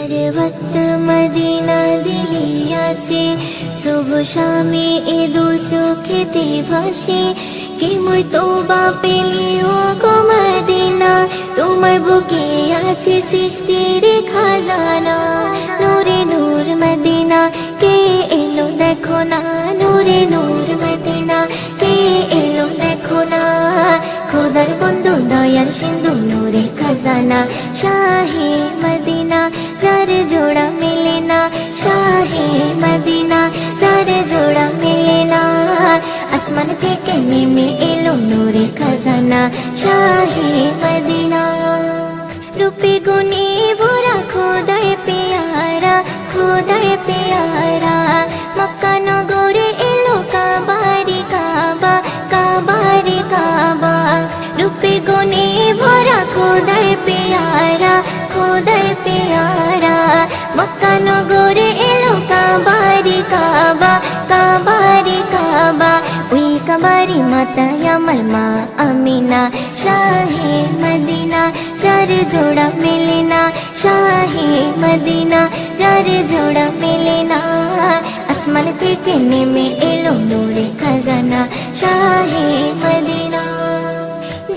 हर वक्त मदीना दिले आछे सुबह शामे ए दो चोखेते भासे कि मोर तौबा पेले ओ गो मदीना तुम्हार बुके आछे सृष्टिर खजाना नूरे नूर मदीना के एलो देखो ना नूरे नूर मदीना के एलो देखो ना खुदार बंधु दयाल सिंधु नूरे खजाना शाहे मदीना जार जोड़ा मिले ना शाहे मदीना जार जोड़ा मिले ना आसमान থেকে নেমে এলো নূরে খাজানা শাহে মদিনা রূপে গুণে ভরা খোদার পেয়ারা মক্কা নগরে এলো কাবারে কাবা কাবারে কাবা রূপে গুণে ভরা খোদার পেয়ারা মক্কা নগরে এলো কাবারে কাবা কাবারে কাবা ওই কাবারি মাতায় আমার মা আমিনা শাহে মদিনা যার জোড়া মেলে না শাহে মদিনা যার জোড়া মেলে না আসমান থেকে নেমে এলো নূরে খাজানা শাহে মদিনা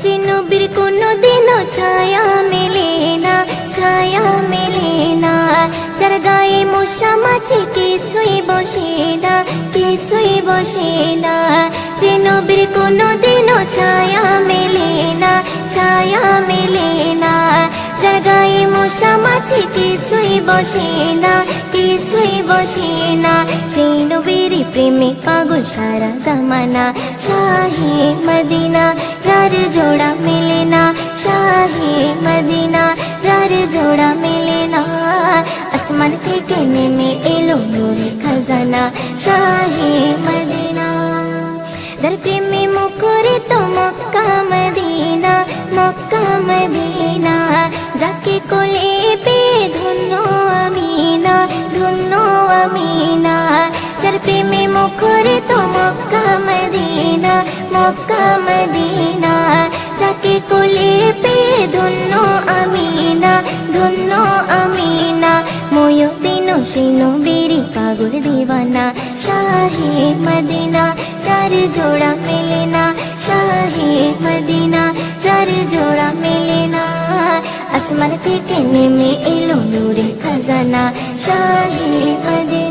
যে নবীর কোনদিনও ছায়া মেলে না যার গায়ে মশা মাছি কিছুই বসে না যে নবীর কোনদিনও ছায়া মেলে না যার গায়ে মশা মাছি কিছুই বসে না সেই নবীর প্রেমে পাগল সারা জামানা শাহে মদিনা যার জোড়া মেলে না শাহে মদিনা যার জোড়া মেলে না আসমান থেকে নেমে এলো নূরে খাজানা শাহে মদিনা যার প্রেমে মুখরিত মক্কা মদিনা যাকে কোলে পেয়ে ধন্য আমিনা যার প্রেমে মুখরিত মক্কা মদিনা যাকে কোলে পেয়ে ধন্য আমিনা ময়ূদিন সেই নবীর পাগল দিওয়ানা শাহে মদিনা যার জোড়া মেলে না শাহে মদিনা যার জোড়া মেলে না আসমান থেকে নেমে এলো নূরে খাজানা শাহে মদিনা।